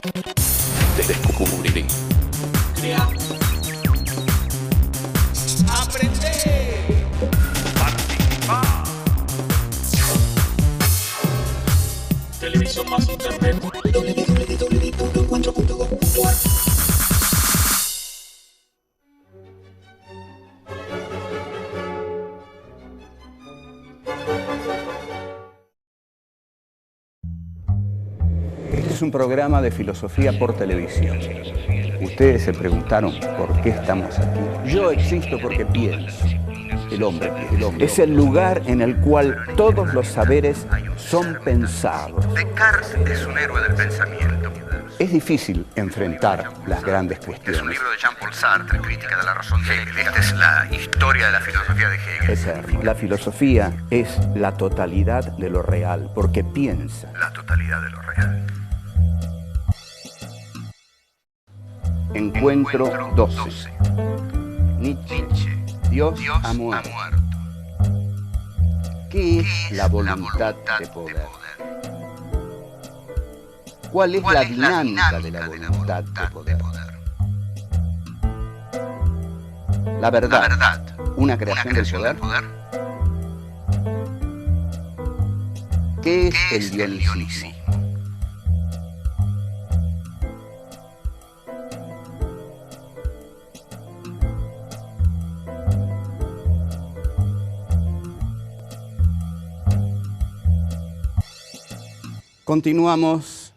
Descubrí. Crear. Aprender. Participar. Televisión más internet. www.encuentro.com.ar. Este es un programa de filosofía por televisión. Ustedes se preguntaron por qué estamos aquí. Yo existo porque pienso. El hombre es el lugar en el cual todos los saberes son pensados. Descartes es un héroe del pensamiento. Es difícil enfrentar las grandes Es un cuestiones. libro de Jean-Paul Sartre, Crítica de la razón de Hegel. Esta es la historia de la filosofía de Hegel. Eterno. La filosofía es la totalidad de lo real, porque piensa. La totalidad de lo real. Encuentro 12. Nietzsche. Dios ha muerto. ¿Qué es la voluntad de poder? ¿Cuál es la dinámica de la voluntad de poder? La verdad, una creación del poder. ¿Qué es el dionicismo? Continuamos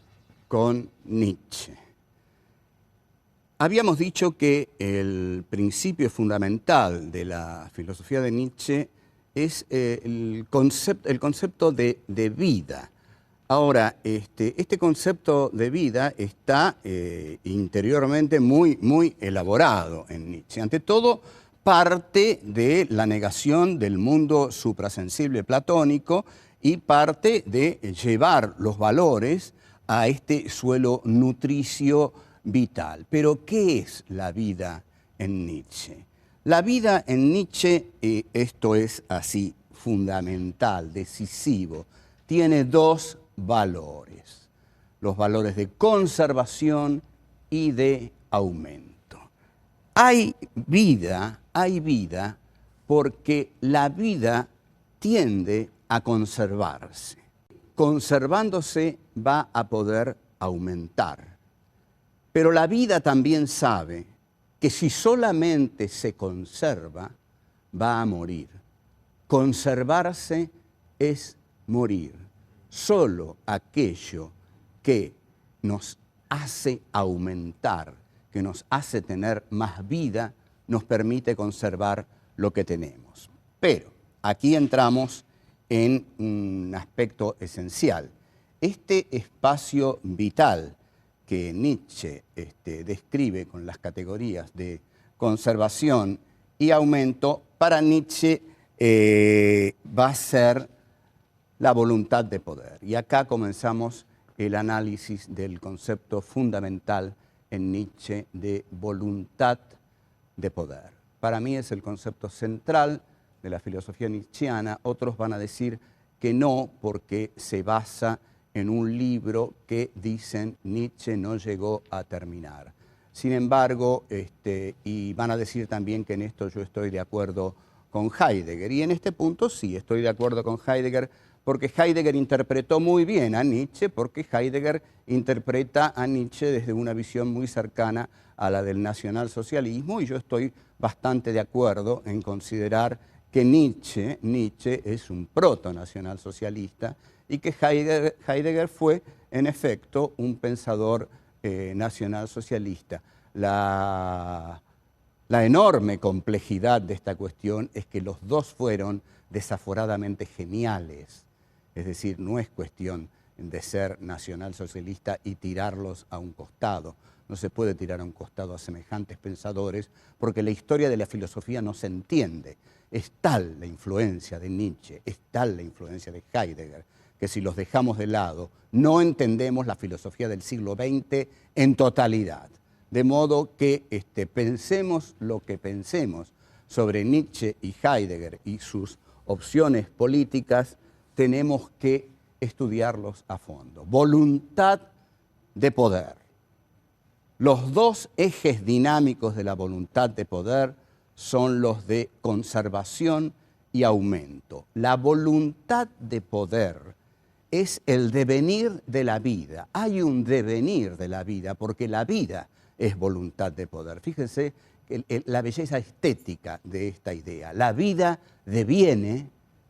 con Nietzsche. Habíamos dicho que el principio fundamental de la filosofía de Nietzsche es el concepto de vida. Ahora, este concepto de vida está interiormente muy elaborado en Nietzsche. Ante todo, parte de la negación del mundo suprasensible platónico y parte de llevar los valores a este suelo nutricio vital. Pero, ¿qué es la vida en Nietzsche? La vida en Nietzsche, esto es así, fundamental, decisivo, tiene dos valores. Los valores de conservación y de aumento. Hay vida porque la vida tiende a conservarse. Conservándose va a poder aumentar. Pero la vida también sabe que si solamente se conserva, va a morir. Conservarse es morir. Solo aquello que nos hace aumentar, que nos hace tener más vida, nos permite conservar lo que tenemos. Pero aquí entramos en un aspecto esencial. Este espacio vital que Nietzsche describe con las categorías de conservación y aumento, para Nietzsche va a ser la voluntad de poder. Y acá comenzamos el análisis del concepto fundamental en Nietzsche de voluntad de poder. Para mí es el concepto central de la filosofía nietzscheana. Otros van a decir que no, porque se basa en un libro que dicen Nietzsche no llegó a terminar. Sin embargo, y van a decir también que en esto yo estoy de acuerdo con Heidegger. Y en este punto sí estoy de acuerdo con Heidegger, porque Heidegger interpretó muy bien a Nietzsche, porque Heidegger interpreta a Nietzsche desde una visión muy cercana a la del nacionalsocialismo, y yo estoy bastante de acuerdo en considerar que Nietzsche es un proto-nacionalsocialista y que Heidegger fue, en efecto, un pensador nacionalsocialista. La enorme complejidad de esta cuestión es que los dos fueron desaforadamente geniales. Es decir, no es cuestión de ser nacionalsocialista y tirarlos a un costado. No se puede tirar a un costado a semejantes pensadores porque la historia de la filosofía no se entiende. Es tal la influencia de Nietzsche, es tal la influencia de Heidegger, que si los dejamos de lado, no entendemos la filosofía del siglo XX en totalidad. De modo que pensemos lo que pensemos sobre Nietzsche y Heidegger y sus opciones políticas, tenemos que estudiarlos a fondo. Voluntad de poder. Los dos ejes dinámicos de la voluntad de poder son los de conservación y aumento. La voluntad de poder es el devenir de la vida. Hay un devenir de la vida porque la vida es voluntad de poder. Fíjense la belleza estética de esta idea. La vida deviene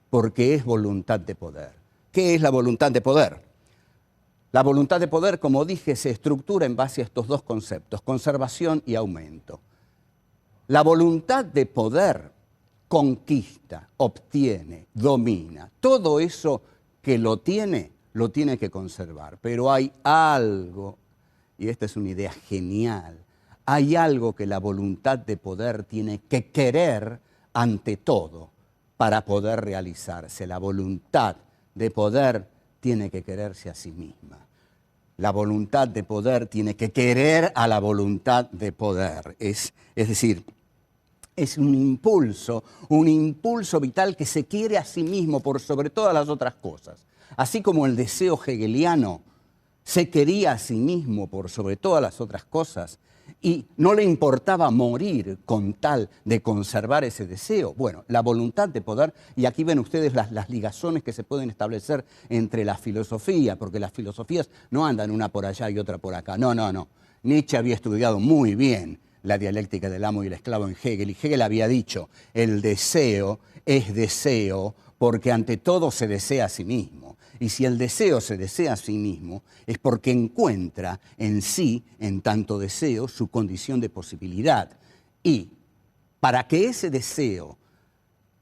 porque es voluntad de poder. ¿Qué es la voluntad de poder? La voluntad de poder, como dije, se estructura en base a estos dos conceptos, conservación y aumento. La voluntad de poder conquista, obtiene, domina. Todo eso que lo tiene que conservar. Pero hay algo, y esta es una idea genial, hay algo que la voluntad de poder tiene que querer ante todo para poder realizarse. La voluntad de poder tiene que quererse a sí misma. La voluntad de poder tiene que querer a la voluntad de poder. Es decir, es un impulso vital que se quiere a sí mismo por sobre todas las otras cosas. Así como el deseo hegeliano se quería a sí mismo por sobre todas las otras cosas y no le importaba morir con tal de conservar ese deseo. Bueno, la voluntad de poder, y aquí ven ustedes las ligazones que se pueden establecer entre la filosofía, porque las filosofías no andan una por allá y otra por acá. No. Nietzsche había estudiado muy bien la dialéctica del amo y el esclavo en Hegel, y Hegel había dicho, el deseo es deseo porque ante todo se desea a sí mismo. Y si el deseo se desea a sí mismo, es porque encuentra en sí, en tanto deseo, su condición de posibilidad. Y para que ese deseo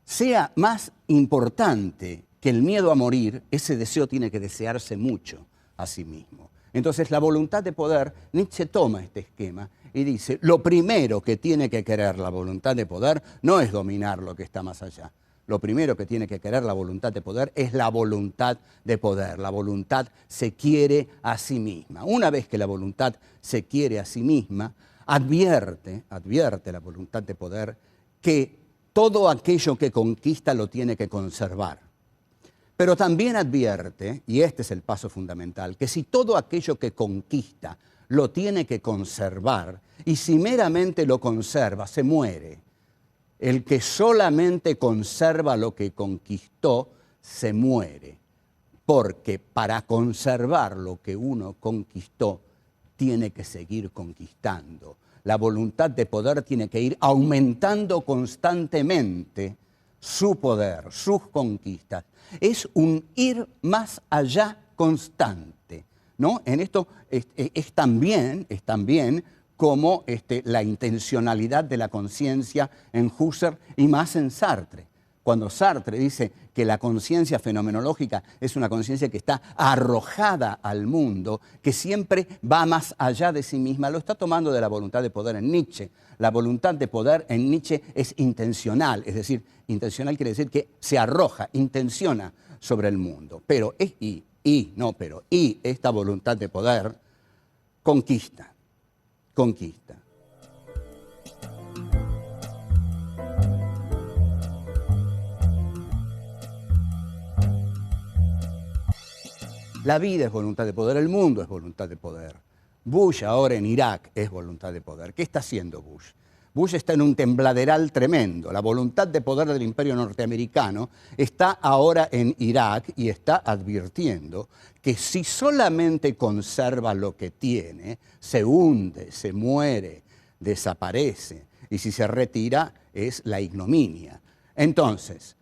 sea más importante que el miedo a morir, ese deseo tiene que desearse mucho a sí mismo. Entonces, la voluntad de poder, Nietzsche toma este esquema y dice, lo primero que tiene que querer la voluntad de poder no es dominar lo que está más allá. Lo primero que tiene que querer la voluntad de poder es la voluntad de poder. La voluntad se quiere a sí misma. Una vez que la voluntad se quiere a sí misma, advierte la voluntad de poder que todo aquello que conquista lo tiene que conservar. Pero también advierte, y este es el paso fundamental, que si todo aquello que conquista lo tiene que conservar, y si meramente lo conserva, se muere. El que solamente conserva lo que conquistó, se muere. Porque para conservar lo que uno conquistó, tiene que seguir conquistando. La voluntad de poder tiene que ir aumentando constantemente su poder, sus conquistas. Es un ir más allá constante, ¿no? En esto es también como la intencionalidad de la conciencia en Husserl y más en Sartre. Cuando Sartre dice que la conciencia fenomenológica es una conciencia que está arrojada al mundo, que siempre va más allá de sí misma, lo está tomando de la voluntad de poder en Nietzsche. La voluntad de poder en Nietzsche es intencional, es decir, intencional quiere decir que se arroja, intenciona sobre el mundo. Pero esta voluntad de poder conquista. La vida es voluntad de poder, el mundo es voluntad de poder. Bush ahora en Irak es voluntad de poder. ¿Qué está haciendo Bush? Bush está en un tembladeral tremendo. La voluntad de poder del imperio norteamericano está ahora en Irak y está advirtiendo que si solamente conserva lo que tiene, se hunde, se muere, desaparece. Y si se retira, es la ignominia. Entonces,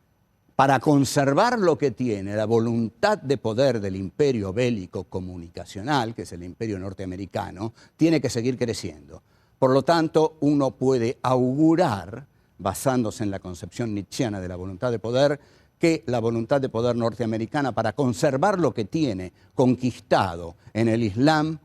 para conservar lo que tiene, la voluntad de poder del imperio bélico comunicacional, que es el imperio norteamericano, tiene que seguir creciendo. Por lo tanto, uno puede augurar, basándose en la concepción nietzscheana de la voluntad de poder, que la voluntad de poder norteamericana, para conservar lo que tiene conquistado en el Islam,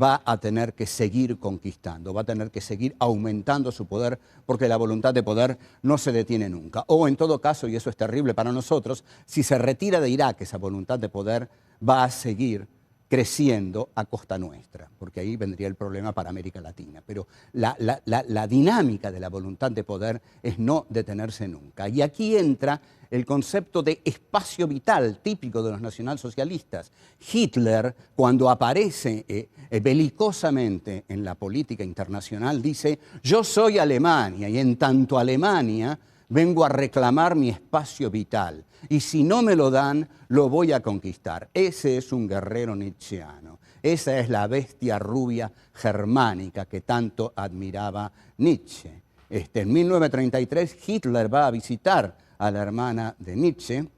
va a tener que seguir conquistando, va a tener que seguir aumentando su poder, porque la voluntad de poder no se detiene nunca. O en todo caso, y eso es terrible para nosotros, si se retira de Irak esa voluntad de poder, va a seguir creciendo a costa nuestra, porque ahí vendría el problema para América Latina. Pero la dinámica de la voluntad de poder es no detenerse nunca. Y aquí entra el concepto de espacio vital típico de los nacionalsocialistas. Hitler, cuando aparece belicosamente en la política internacional, dice: yo soy Alemania y en tanto Alemania vengo a reclamar mi espacio vital y si no me lo dan, lo voy a conquistar. Ese es un guerrero nietzscheano. Esa es la bestia rubia germánica que tanto admiraba Nietzsche. En 1933 Hitler va a visitar a la hermana de Nietzsche,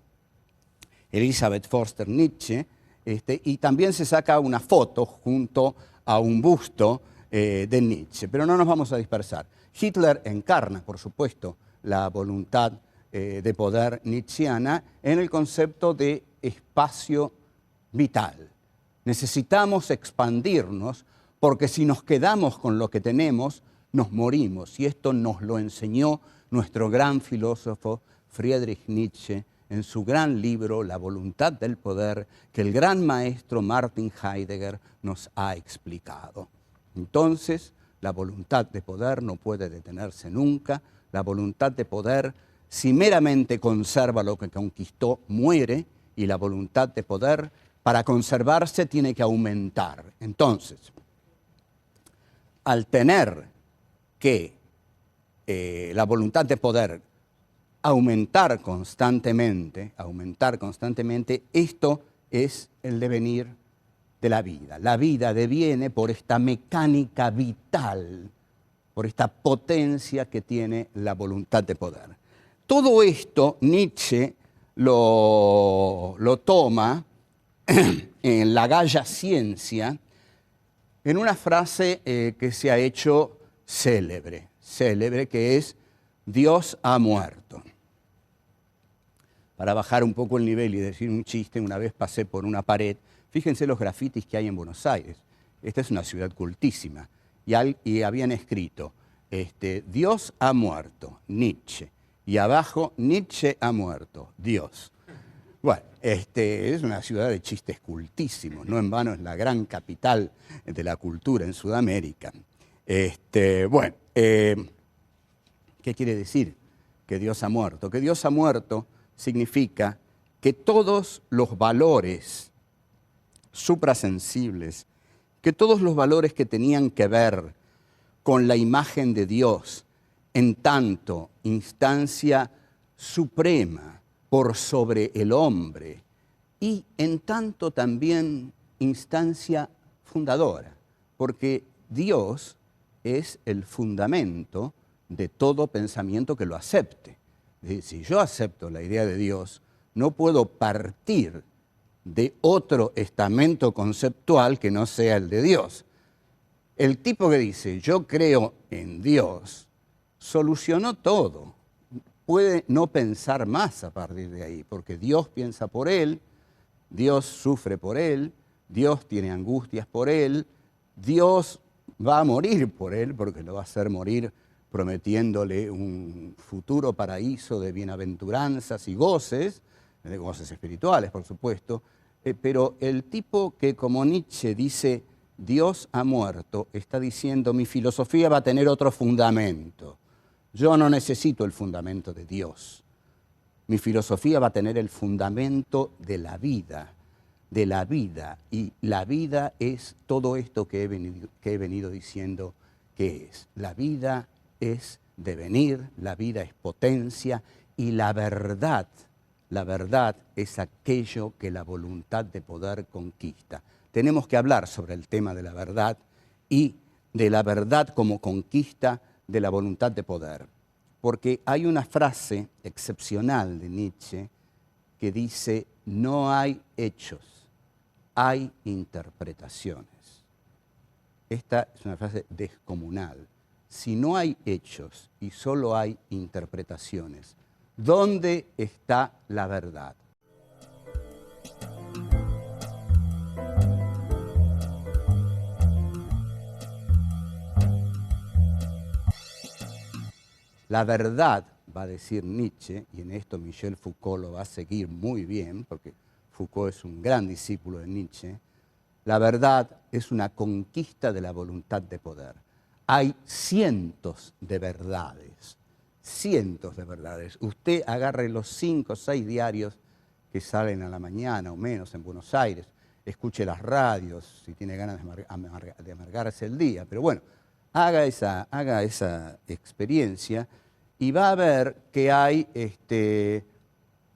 Elisabeth Förster Nietzsche, y también se saca una foto junto a un busto de Nietzsche. Pero no nos vamos a dispersar. Hitler encarna, por supuesto, la voluntad de poder nietzscheana en el concepto de espacio vital. Necesitamos expandirnos porque si nos quedamos con lo que tenemos, nos morimos. Y esto nos lo enseñó nuestro gran filósofo Friedrich Nietzsche en su gran libro La voluntad del poder, que el gran maestro Martin Heidegger nos ha explicado. Entonces, la voluntad de poder no puede detenerse nunca. La voluntad de poder, si meramente conserva lo que conquistó, muere, y la voluntad de poder, para conservarse, tiene que aumentar. Entonces, al tener que la voluntad de poder aumentar constantemente, esto es el devenir de la vida. La vida deviene por esta mecánica vital, por esta potencia que tiene la voluntad de poder. Todo esto Nietzsche lo toma en La Gaia Ciencia, en una frase que se ha hecho célebre, que es: Dios ha muerto. Para bajar un poco el nivel y decir un chiste, una vez pasé por una pared, fíjense los grafitis que hay en Buenos Aires. Esta es una ciudad cultísima. Y habían escrito, Dios ha muerto, Nietzsche. Y abajo, Nietzsche ha muerto, Dios. Bueno, es una ciudad de chistes cultísimos, no en vano es la gran capital de la cultura en Sudamérica. ¿Qué quiere decir que Dios ha muerto? Que Dios ha muerto significa que todos los valores suprasensibles, que todos los valores que tenían que ver con la imagen de Dios, en tanto instancia suprema por sobre el hombre y en tanto también instancia fundadora, porque Dios es el fundamento de todo pensamiento que lo acepte. Es decir, si yo acepto la idea de Dios, no puedo partir de otro estamento conceptual que no sea el de Dios. El tipo que dice, yo creo en Dios, solucionó todo. Puede no pensar más a partir de ahí, porque Dios piensa por él, Dios sufre por él, Dios tiene angustias por él, Dios va a morir por él, porque lo va a hacer morir prometiéndole un futuro paraíso de bienaventuranzas y goces, de goces espirituales, por supuesto, pero el tipo que, como Nietzsche, dice Dios ha muerto, está diciendo mi filosofía va a tener otro fundamento. Yo no necesito el fundamento de Dios. Mi filosofía va a tener el fundamento de la vida, y la vida es todo esto que he venido diciendo que es. La vida es devenir, la vida es potencia, y la verdad es aquello que la voluntad de poder conquista. Tenemos que hablar sobre el tema de la verdad y de la verdad como conquista de la voluntad de poder. Porque hay una frase excepcional de Nietzsche que dice, no hay hechos, hay interpretaciones. Esta es una frase descomunal. Si no hay hechos y solo hay interpretaciones, ¿dónde está la verdad? La verdad, va a decir Nietzsche, y en esto Michel Foucault lo va a seguir muy bien, porque Foucault es un gran discípulo de Nietzsche, La verdad es una conquista de la voluntad de poder. Hay cientos de verdades, cientos de verdades. Usted agarre los 5 o 6 diarios que salen a la mañana o menos en Buenos Aires, escuche las radios si tiene ganas de amargarse el día, pero bueno, haga esa experiencia y va a ver que hay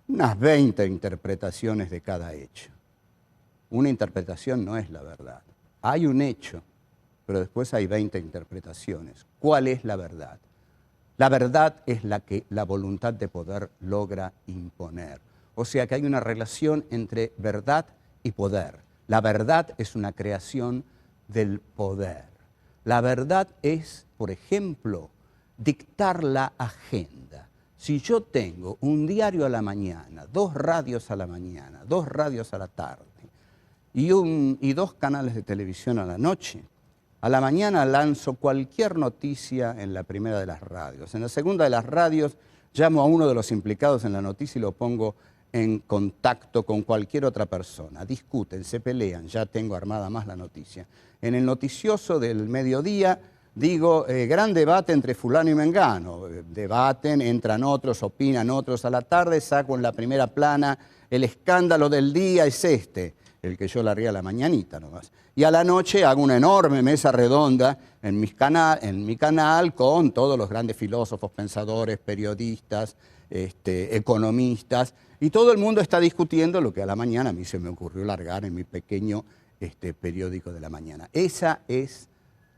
unas 20 interpretaciones de cada hecho. Una interpretación no es la verdad. Hay un hecho, pero después hay 20 interpretaciones. ¿Cuál es la verdad? La verdad es la que la voluntad de poder logra imponer. O sea que hay una relación entre verdad y poder. La verdad es una creación del poder. La verdad es, por ejemplo, dictar la agenda. Si yo tengo un diario a la mañana, 2 radios a la mañana, 2 radios a la tarde y 2 canales de televisión a la noche, a la mañana lanzo cualquier noticia en la primera de las radios. En la segunda de las radios llamo a uno de los implicados en la noticia y lo pongo en contacto con cualquier otra persona. Discuten, se pelean, ya tengo armada más la noticia. En el noticioso del mediodía digo, gran debate entre fulano y mengano. Debaten, entran otros, opinan otros. A la tarde saco en la primera plana, el escándalo del día es el que yo largué a la mañanita nomás. Y a la noche hago una enorme mesa redonda en mi canal con todos los grandes filósofos, pensadores, periodistas, economistas, y todo el mundo está discutiendo lo que a la mañana a mí se me ocurrió largar en mi pequeño periódico de la mañana. Esa es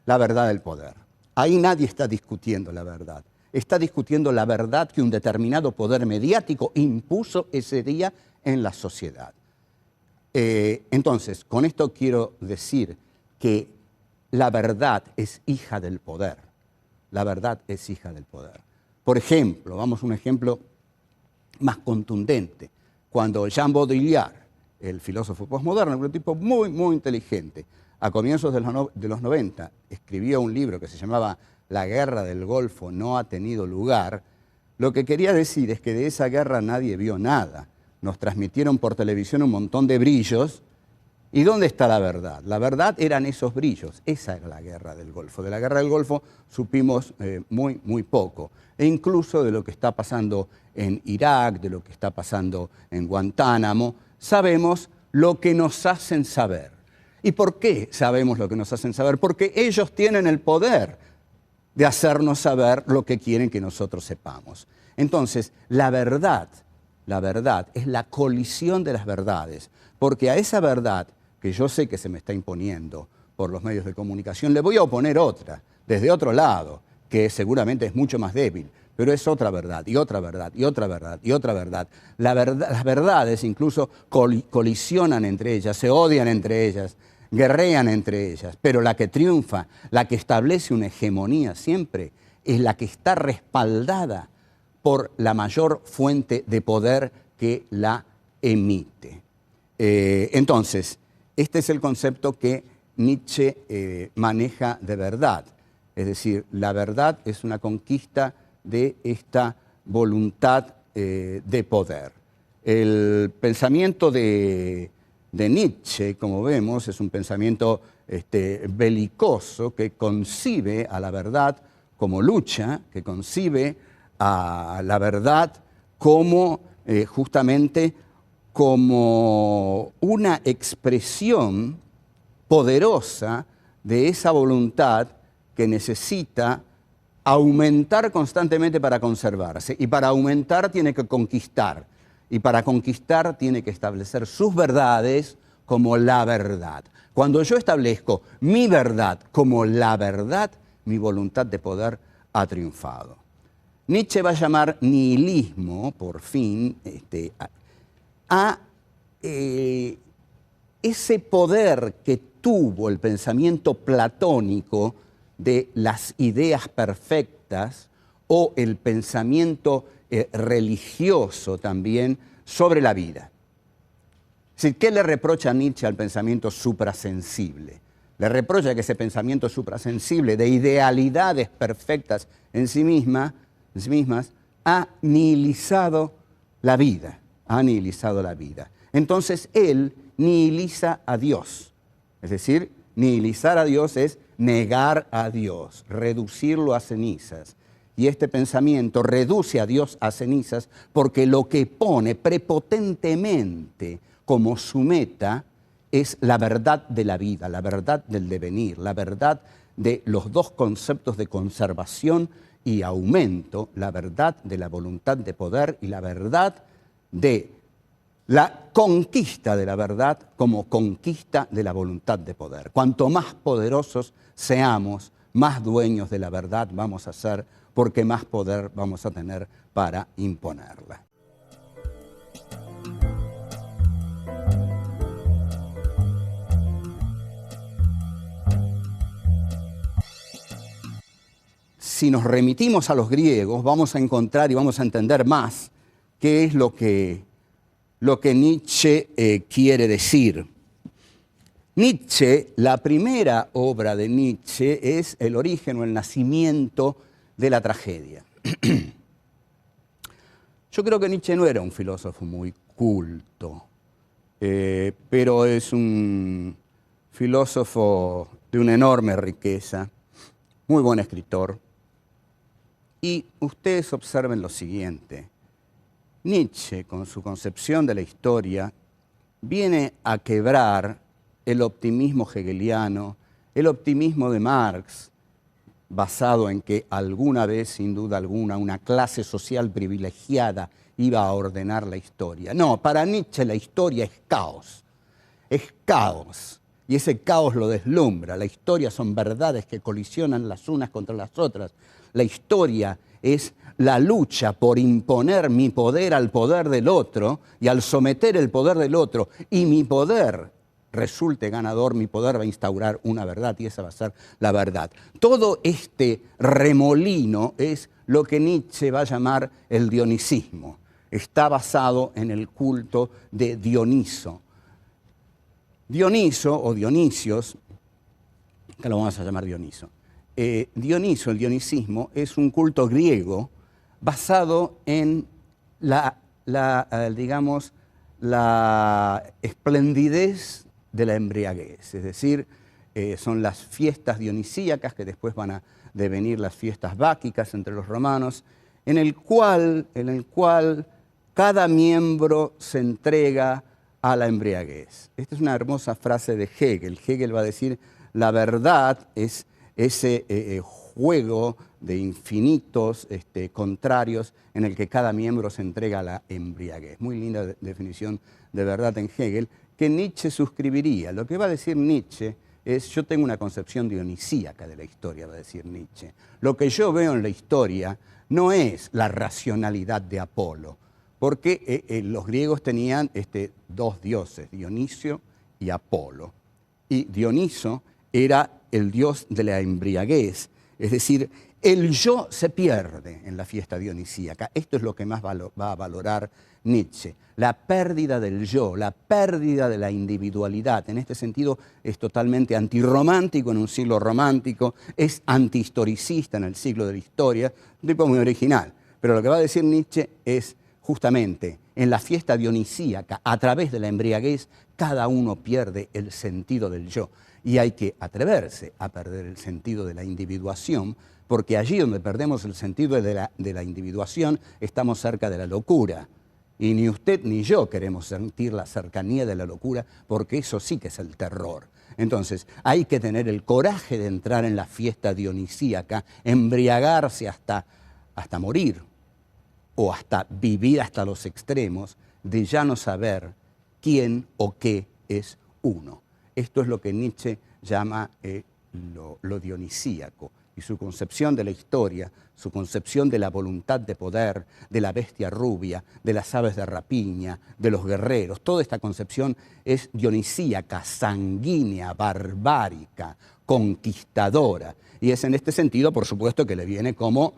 la verdad del poder. Ahí nadie está discutiendo la verdad. Está discutiendo la verdad que un determinado poder mediático impuso ese día en la sociedad. Entonces, con esto quiero decir que la verdad es hija del poder. La verdad es hija del poder. Por ejemplo, vamos a un ejemplo más contundente. Cuando Jean Baudrillard, el filósofo postmoderno, un tipo muy, muy inteligente, a comienzos de los 90, escribió un libro que se llamaba La guerra del Golfo no ha tenido lugar, lo que quería decir es que de esa guerra nadie vio nada. Nos transmitieron por televisión un montón de brillos. ¿Y dónde está la verdad? La verdad eran esos brillos. Esa era la guerra del Golfo. De la guerra del Golfo supimos muy, muy poco. E incluso de lo que está pasando en Irak, de lo que está pasando en Guantánamo, sabemos lo que nos hacen saber. ¿Y por qué sabemos lo que nos hacen saber? Porque ellos tienen el poder de hacernos saber lo que quieren que nosotros sepamos. Entonces, la verdad es la colisión de las verdades, porque a esa verdad que yo sé que se me está imponiendo por los medios de comunicación, le voy a oponer otra, desde otro lado, que seguramente es mucho más débil, pero es otra verdad, y otra verdad, y otra verdad, y otra verdad. Las verdades incluso colisionan entre ellas, se odian entre ellas, guerrean entre ellas, pero la que triunfa, la que establece una hegemonía siempre, es la que está respaldada por la mayor fuente de poder que la emite. Entonces, este es el concepto que Nietzsche maneja de verdad. Es decir, la verdad es una conquista de esta voluntad de poder. El pensamiento de Nietzsche, como vemos, es un pensamiento belicoso que concibe a la verdad como lucha, que concibe a la verdad como justamente como una expresión poderosa de esa voluntad que necesita aumentar constantemente para conservarse. Y para aumentar tiene que conquistar. Y para conquistar tiene que establecer sus verdades como la verdad. Cuando yo establezco mi verdad como la verdad, mi voluntad de poder ha triunfado. Nietzsche va a llamar nihilismo, por fin, a ese poder que tuvo el pensamiento platónico de las ideas perfectas o el pensamiento religioso también sobre la vida. Es decir, ¿qué le reprocha Nietzsche al pensamiento suprasensible? Le reprocha que ese pensamiento suprasensible de idealidades perfectas en sí mismas ha nihilizado la vida. Ha nihilizado la vida. Entonces él nihiliza a Dios. Es decir, nihilizar a Dios es negar a Dios, reducirlo a cenizas. Y este pensamiento reduce a Dios a cenizas porque lo que pone prepotentemente como su meta es la verdad de la vida, la verdad del devenir, la verdad de los dos conceptos de conservación y aumento, la verdad de la voluntad de poder y la verdad de la conquista de la verdad como conquista de la voluntad de poder. Cuanto más poderosos seamos, más dueños de la verdad vamos a ser, porque más poder vamos a tener para imponerla. Si nos remitimos a los griegos, vamos a encontrar y vamos a entender más qué es lo que Nietzsche quiere decir. Nietzsche, la primera obra de Nietzsche es el origen o el nacimiento de la tragedia. Yo creo que Nietzsche no era un filósofo muy culto, pero es un filósofo de una enorme riqueza, muy buen escritor. Y ustedes observen lo siguiente. Nietzsche, con su concepción de la historia, viene a quebrar el optimismo hegeliano, el optimismo de Marx, basado en que alguna vez, sin duda alguna, una clase social privilegiada iba a ordenar la historia. No, para Nietzsche la historia es caos. Es caos. Y ese caos lo deslumbra. La historia son verdades que colisionan las unas contra las otras. La historia es la lucha por imponer mi poder al poder del otro, y al someter el poder del otro y mi poder resulte ganador, mi poder va a instaurar una verdad y esa va a ser la verdad. Todo este remolino es lo que Nietzsche va a llamar el dionisismo. Está basado en el culto de Dioniso. Dioniso o Dionisios, que lo vamos a llamar Dioniso. Dioniso, el dionisismo, es un culto griego basado en la esplendidez de la embriaguez. Es decir, son las fiestas dionisíacas que después van a devenir las fiestas báquicas entre los romanos, en el cual cada miembro se entrega a la embriaguez. Esta es una hermosa frase de Hegel. Hegel va a decir, la verdad es ese juego de infinitos contrarios en el que cada miembro se entrega a la embriaguez. Muy linda definición de verdad en Hegel, que Nietzsche suscribiría. Lo que va a decir Nietzsche es, yo tengo una concepción dionisíaca de la historia, va a decir Nietzsche. Lo que yo veo en la historia no es la racionalidad de Apolo, porque los griegos tenían dos dioses, Dionisio y Apolo. Y Dioniso era el dios de la embriaguez, es decir, el yo se pierde en la fiesta dionisíaca. Esto es lo que más va a valorar Nietzsche, la pérdida del yo, la pérdida de la individualidad. En este sentido es totalmente antirromántico en un siglo romántico, es antihistoricista en el siglo de la historia, un tipo muy original. Pero lo que va a decir Nietzsche es justamente, en la fiesta dionisíaca, a través de la embriaguez, cada uno pierde el sentido del yo. Y hay que atreverse a perder el sentido de la individuación, porque allí donde perdemos el sentido de la individuación, estamos cerca de la locura. Y ni usted ni yo queremos sentir la cercanía de la locura, porque eso sí que es el terror. Entonces, hay que tener el coraje de entrar en la fiesta dionisíaca, embriagarse hasta morir, o hasta vivir hasta los extremos, de ya no saber quién o qué es uno. Esto es lo que Nietzsche llama lo dionisíaco. Y su concepción de la historia, su concepción de la voluntad de poder, de la bestia rubia, de las aves de rapiña, de los guerreros, toda esta concepción es dionisíaca, sanguínea, barbárica, conquistadora. Y es en este sentido, por supuesto, que le viene como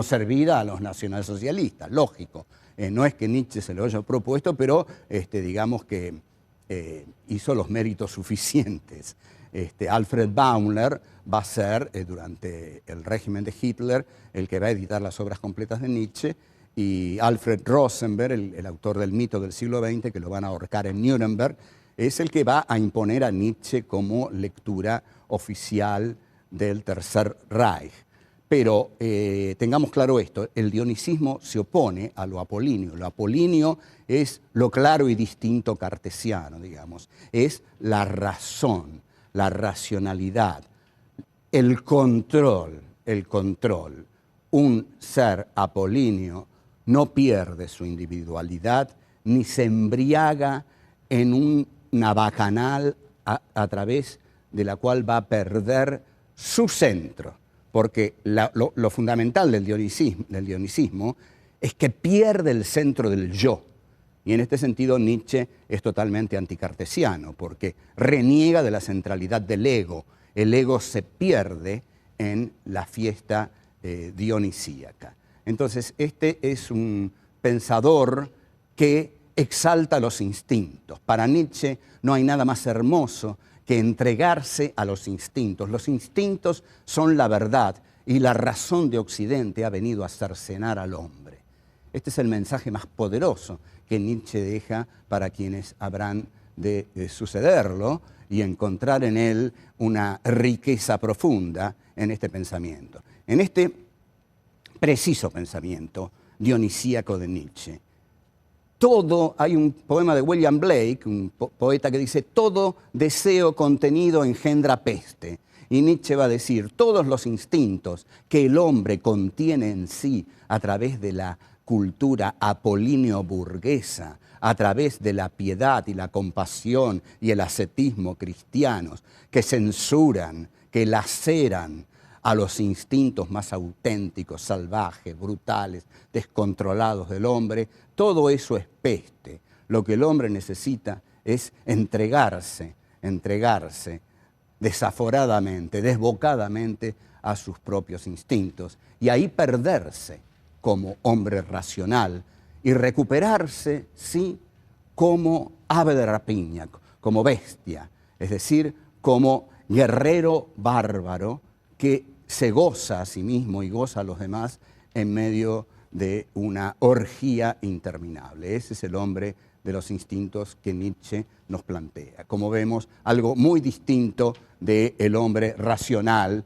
servida a los nacionalsocialistas, lógico. No es que Nietzsche se lo haya propuesto, pero digamos que hizo los méritos suficientes. Alfred Baumler va a ser, durante el régimen de Hitler, el que va a editar las obras completas de Nietzsche, y Alfred Rosenberg, el autor del mito del siglo XX, que lo van a ahorcar en Nuremberg, es el que va a imponer a Nietzsche como lectura oficial del Tercer Reich. Pero tengamos claro esto, el dionisismo se opone a lo apolíneo. Lo apolíneo es lo claro y distinto cartesiano, digamos. Es la razón, la racionalidad, el control. Un ser apolíneo no pierde su individualidad ni se embriaga en una bacanal a través de la cual va a perder su centro. Porque lo fundamental del dionisismo es que pierde el centro del yo. Y en este sentido Nietzsche es totalmente anticartesiano, porque reniega de la centralidad del ego. El ego se pierde en la fiesta dionisíaca. Entonces, este es un pensador que exalta los instintos. Para Nietzsche no hay nada más hermoso que entregarse a los instintos. Los instintos son la verdad y la razón de Occidente ha venido a cercenar al hombre. Este es el mensaje más poderoso que Nietzsche deja para quienes habrán de sucederlo y encontrar en él una riqueza profunda en este pensamiento. En este preciso pensamiento dionisíaco de Nietzsche, hay un poema de William Blake, un poeta que dice, todo deseo contenido engendra peste. Y Nietzsche va a decir, todos los instintos que el hombre contiene en sí a través de la cultura apolíneo-burguesa, a través de la piedad y la compasión y el ascetismo cristianos, que censuran, que laceran a los instintos más auténticos, salvajes, brutales, descontrolados del hombre, todo eso es peste. Lo que el hombre necesita es entregarse desaforadamente, desbocadamente a sus propios instintos y ahí perderse como hombre racional y recuperarse, sí, como ave de rapiña, como bestia, es decir, como guerrero bárbaro que se goza a sí mismo y goza a los demás en medio de una orgía interminable. Ese es el hombre de los instintos que Nietzsche nos plantea. Como vemos, algo muy distinto del hombre racional,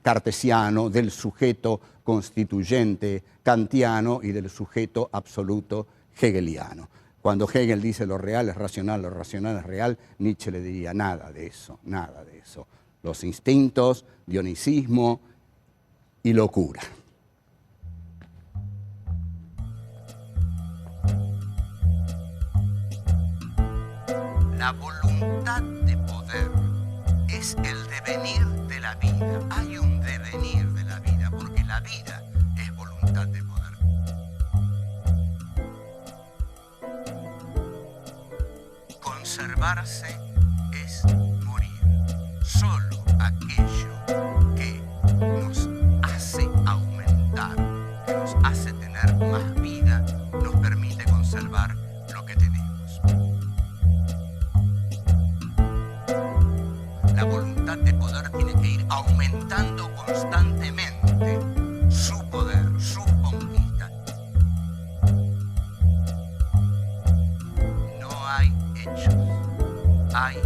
cartesiano, del sujeto constituyente kantiano y del sujeto absoluto hegeliano. Cuando Hegel dice lo real es racional, lo racional es real, Nietzsche le diría nada de eso, nada de eso. Los instintos, dionisismo y locura. La voluntad de poder es el devenir de la vida. Hay un devenir de la vida, porque la vida es voluntad de poder. Conservarse es morir. Solo aquello que nos hace aumentar, que nos hace tener más vida, nos permite conservar lo que tenemos. La voluntad de poder tiene que ir aumentando constantemente su poder, su conquista. No hay hechos, hay